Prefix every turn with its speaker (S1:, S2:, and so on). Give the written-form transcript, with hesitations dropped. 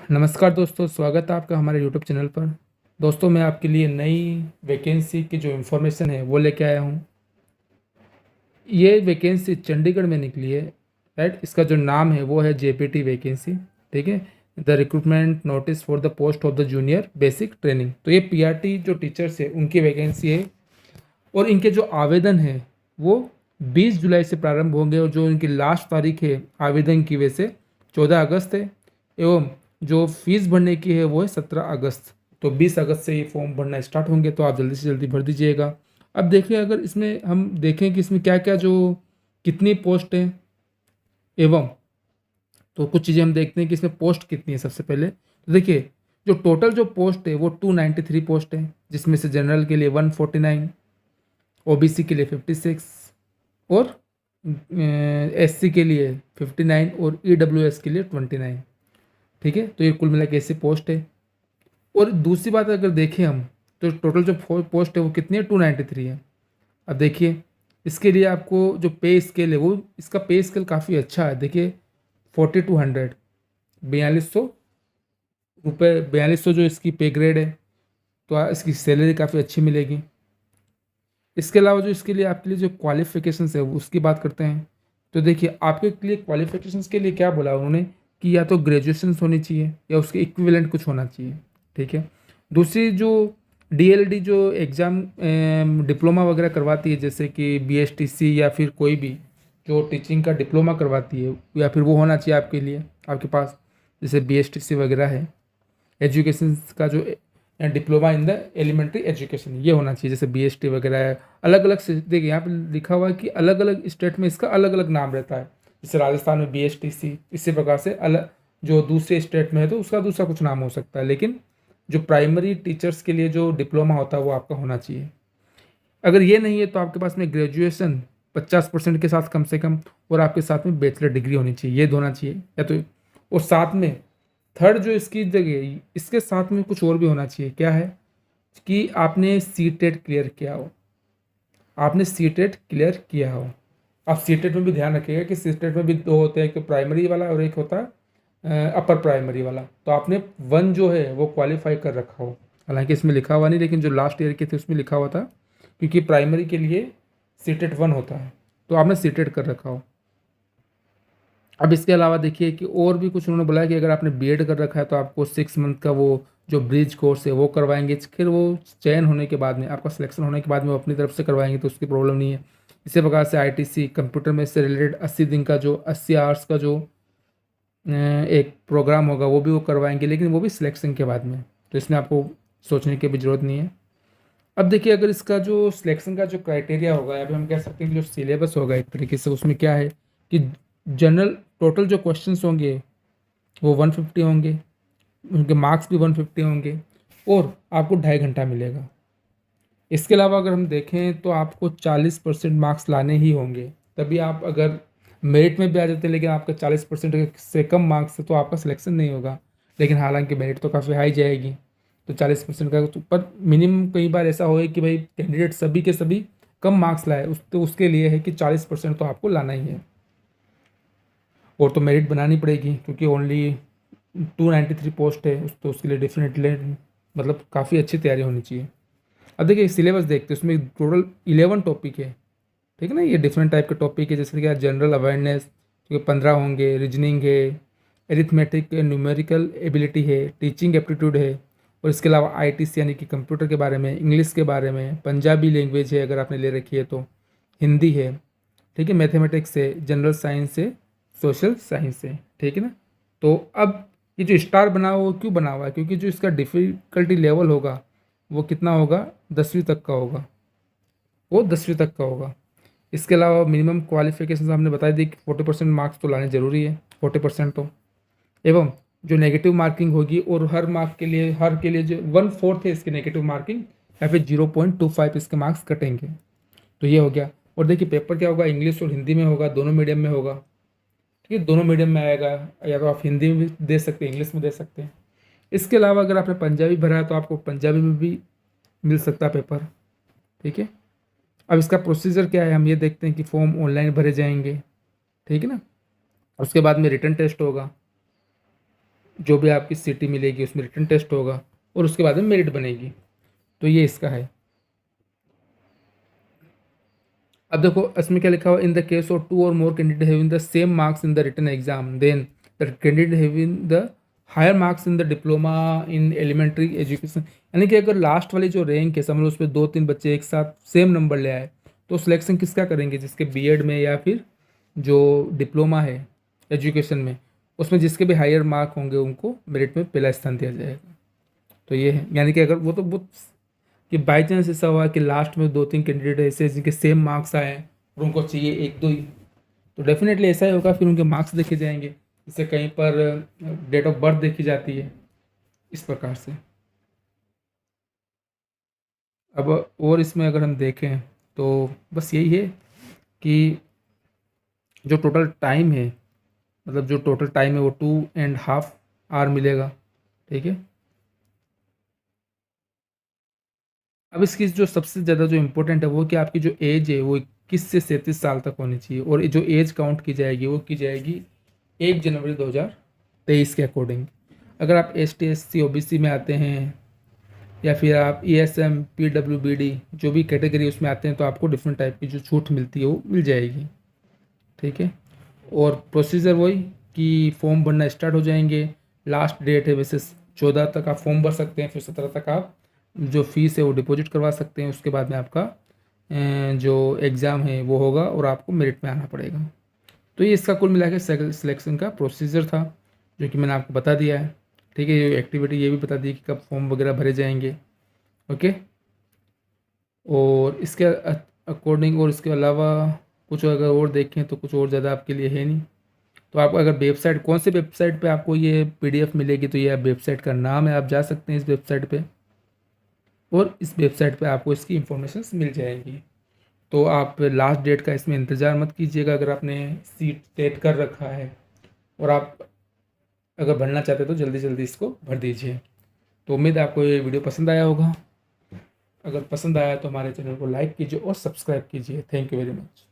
S1: नमस्कार दोस्तों, स्वागत है आपका हमारे यूट्यूब चैनल पर। दोस्तों, मैं आपके लिए नई वैकेंसी की जो इन्फॉर्मेशन है वो लेके आया हूँ। ये वैकेंसी चंडीगढ़ में निकली है। राइट, इसका जो नाम है वो है जेपीटी वैकेंसी। ठीक है, the recruitment notice for the post of the junior basic training. तो ये पीआरटी जो टीचर्स है उनकी वैकेंसी है और इनके जो आवेदन है वो 20 जुलाई से प्रारंभ होंगे और जो इनकी लास्ट तारीख है आवेदन की वजह से 14 अगस्त है। एवं जो फीस भरने की है वो है 17 अगस्त। तो 20 अगस्त से ये फॉर्म भरना स्टार्ट होंगे, तो आप जल्दी से जल्दी भर दीजिएगा। अब देखिए, अगर इसमें हम देखें कि इसमें क्या क्या जो कितनी पोस्ट है एवं तो कुछ चीज़ें हम देखते हैं कि इसमें पोस्ट कितनी है। सबसे पहले तो देखिए, जो टोटल जो पोस्ट है वो 293 पोस्ट है, जिसमें से जनरल के लिए 149, ओबीसी के लिए 56 और एससी के लिए 59 और ईडब्ल्यूएस के लिए 29। ठीक है, तो ये कुल मिला के ऐसी पोस्ट है। और दूसरी बात अगर देखें हम, तो टोटल जो पोस्ट है वो कितनी है, 293 है। अब देखिए, इसके लिए आपको जो पे स्केल है वो, इसका पे स्केल काफ़ी अच्छा है। देखिए, 4200, 4200 रुपये, 4200 जो इसकी पे ग्रेड है, तो इसकी सैलरी काफ़ी अच्छी मिलेगी। इसके अलावा जो इसके लिए आपके लिए जो क्वालिफिकेशंस है उसकी बात करते हैं। तो देखिए, आपके लिए क्वालिफिकेशंस के लिए क्या बोला उन्होंने कि या तो ग्रेजुएशन होनी चाहिए या उसके इक्विवेलेंट कुछ होना चाहिए। ठीक है, दूसरी जो डीएलडी जो एग्ज़ाम डिप्लोमा वगैरह करवाती है, जैसे कि बीएसटीसी या फिर कोई भी जो टीचिंग का डिप्लोमा करवाती है, या फिर वो होना चाहिए आपके लिए, आपके पास, जैसे बीएसटीसी वगैरह है, एजुकेशन का जो diploma in the elementary education, ये होना चाहिए, जैसे बीएसटी वगैरह है। अलग अलग से देखिए, यहाँ पे लिखा हुआ है कि अलग अलग स्टेट में इसका अलग अलग नाम रहता है। जैसे राजस्थान में बीएसटीसी, इसी प्रकार से अलग जो दूसरे स्टेट में है तो उसका दूसरा कुछ नाम हो सकता है, लेकिन जो प्राइमरी टीचर्स के लिए जो डिप्लोमा होता है वो आपका होना चाहिए। अगर ये नहीं है तो आपके पास में ग्रेजुएशन 50% के साथ कम से कम, और आपके साथ में बैचलर डिग्री होनी चाहिए, ये होना चाहिए या तो। और साथ में थर्ड जो इसकी जगह, इसके साथ में कुछ और भी होना चाहिए। क्या है कि आपने सीटेट क्लियर किया हो, आपने सीटेट क्लियर किया हो। आप सीटेट में भी ध्यान रखिएगा कि सीटेट में भी दो होते हैं, एक प्राइमरी वाला और एक होता है अपर प्राइमरी वाला। तो आपने वन जो है वो क्वालिफाई कर रखा हो, हालांकि इसमें लिखा हुआ नहीं, लेकिन जो लास्ट ईयर के थे उसमें लिखा हुआ था, क्योंकि प्राइमरी के लिए सीटेट 1 होता है, तो आपने सीटेट कर रखा हो। अब इसके अलावा देखिए कि और भी कुछ उन्होंने बोला है कि अगर आपने बीएड कर रखा है तो आपको 6 मंथ का वो जो ब्रिज कोर्स है वो करवाएंगे। फिर वो चयन होने के बाद में, आपका सिलेक्शन होने के बाद में वो अपनी तरफ से करवाएंगे, तो उसकी प्रॉब्लम नहीं है। इसी प्रकार से आईटीसी कंप्यूटर में से रिलेटेड 80 दिन का जो 80 आवर्स का जो एक प्रोग्राम होगा वो भी वो करवाएंगे, लेकिन वो भी सिलेक्शन के बाद में, तो इसमें आपको सोचने की भी ज़रूरत नहीं है। अब देखिए, अगर इसका जो सिलेक्शन का जो क्राइटेरिया होगा, या फिर हम कह सकते हैं कि जो सिलेबस होगा एक तरीके से, उसमें क्या है कि जनरल टोटल जो क्वेश्चंस होंगे वो 150 होंगे, उनके मार्क्स भी 150 होंगे, और आपको 2.5 घंटा मिलेगा। इसके अलावा अगर हम देखें तो आपको 40% मार्क्स लाने ही होंगे, तभी आप अगर मेरिट में भी आ जाते हैं, लेकिन आपका 40% से कम मार्क्स है तो आपका सिलेक्शन नहीं होगा। लेकिन हालांकि मेरिट तो काफ़ी हाई जाएगी, तो 40% का तो, पर मिनिमम कई बार ऐसा होगा कि भाई कैंडिडेट सभी के सभी कम मार्क्स लाए, तो उसके लिए है कि 40% तो आपको लाना ही है। और तो मेरिट बनानी पड़ेगी, क्योंकि ओनली 293 पोस्ट है तो उसके लिए डेफिनेटली मतलब काफ़ी अच्छी तैयारी होनी चाहिए। अब देखिए, सिलेबस देखते हैं, उसमें टोटल 11 टॉपिक है। ठीक है ना, ये डिफरेंट टाइप के टॉपिक है, जैसे कि जनरल अवेयरनेस जो 15 होंगे, रीजनिंग है, एरिथमेटिक न्यूमेरिकल एबिलिटी है, टीचिंग एप्टीट्यूड है, और इसके अलावा आईटीसी यानी कि कंप्यूटर के बारे में, इंग्लिश के बारे में, पंजाबी लैंग्वेज है अगर आपने ले रखी है तो, हिंदी है, ठीक है, मैथमेटिक्स है, जनरल साइंस है, सोशल साइंस है। ठीक है ना। तो अब ये जो स्टार बना हुआ वो क्यों बना हुआ है, क्योंकि जो इसका डिफ़िकल्टी लेवल होगा वो कितना होगा, 10वीं तक का होगा, वो 10वीं तक का होगा। इसके अलावा मिनिमम क्वालिफिकेशन हमने बता दी कि 40% मार्क्स तो लाने ज़रूरी है, 40% तो। एवं जो नेगेटिव मार्किंग होगी, और हर मार्क के लिए, हर के लिए जो 1/4 है इसकी नेगेटिव मार्किंग, या फिर 0.25 इसके मार्क्स कटेंगे। तो ये हो गया। और देखिए, पेपर क्या होगा, इंग्लिश और हिंदी में होगा, दोनों मीडियम में होगा। ठीक है, दोनों मीडियम में आएगा, या तो आप हिंदी में भी दे सकते हैं, इंग्लिश में दे सकते हैं। इसके अलावा अगर आपने पंजाबी भरा है तो आपको पंजाबी में भी मिल सकता है पेपर। ठीक है, अब इसका प्रोसीजर क्या है हम ये देखते हैं कि फॉर्म ऑनलाइन भरे जाएंगे। ठीक है ना, उसके बाद में रिटन टेस्ट होगा, जो भी आपकी सिटी मिलेगी उसमें रिटन टेस्ट होगा और उसके बाद में मेरिट बनेगी। तो ये इसका है। अब देखो इसमें क्या लिखा हुआ, in the case of two or more candidate having the same marks in the written exam then the candidate having the higher marks in the diploma in elementary education, यानी कि अगर लास्ट वाली जो रैंक है समझ लो उसमें 2-3 बच्चे एक साथ सेम नंबर ले आए तो सिलेक्शन किसका करेंगे, जिसके बीएड में या फिर जो डिप्लोमा है एजुकेशन में उसमें जिसके भी हायर मार्क होंगे उनको मेरिट में पहला स्थान दिया जाएगा। तो ये है, यानी कि अगर वो कि बाई चांस ऐसा हुआ कि लास्ट में 2-3 कैंडिडेट ऐसे हैं जिनके सेम मार्क्स आए हैं और उनको चाहिए 1-2 ही, तो डेफिनेटली ऐसा ही होगा, फिर उनके मार्क्स देखे जाएंगे, जैसे कहीं पर डेट ऑफ बर्थ देखी जाती है, इस प्रकार से। अब और इसमें अगर हम देखें तो बस यही है कि जो टोटल टाइम है, मतलब जो टोटल टाइम है वो 2.5 आवर मिलेगा, ठीक है। अब इसकी जो सबसे ज़्यादा जो इम्पोर्टेंट है वो कि आपकी जो एज है वो 21 से 37 साल तक होनी चाहिए, और जो एज काउंट की जाएगी वो की जाएगी 1 जनवरी 2023 के अकॉर्डिंग। अगर आप ST SC OBC में आते हैं या फिर आप ESM PWBD जो भी कैटेगरी उसमें आते हैं तो आपको डिफरेंट टाइप की जो छूट मिलती है वो मिल जाएगी, ठीक है। और प्रोसीजर वही कि फॉर्म भरना स्टार्ट हो जाएंगे, लास्ट डेट है वैसे 14 तक आप फॉर्म भर सकते हैं, फिर 17 तक आप जो फीस है वो डिपॉजिट करवा सकते हैं, उसके बाद में आपका जो एग्ज़ाम है वो होगा और आपको मेरिट में आना पड़ेगा। तो ये इसका कुल मिला के सिलेक्शन का प्रोसीजर था जो कि मैंने आपको बता दिया है, ठीक है। ये एक्टिविटी ये भी बता दी कि कब फॉर्म वगैरह भरे जाएंगे, ओके। और इसके अकॉर्डिंग और इसके अलावा कुछ अगर और देखें तो कुछ और ज़्यादा आपके लिए है नहीं। तो आप अगर वेबसाइट, कौन से वेबसाइट पे आपको ये PDF मिलेगी, तो ये वेबसाइट का नाम है, आप जा सकते हैं इस वेबसाइट पे और इस वेबसाइट पे आपको इसकी इंफॉर्मेशन मिल जाएगी। तो आप लास्ट डेट का इसमें इंतज़ार मत कीजिएगा, अगर आपने सीट सेट कर रखा है और आप अगर भरना चाहते हैं तो जल्दी जल्दी इसको भर दीजिए। तो उम्मीद है आपको ये वीडियो पसंद आया होगा। अगर पसंद आया तो हमारे चैनल को लाइक कीजिए और सब्सक्राइब कीजिए। Thank you very much.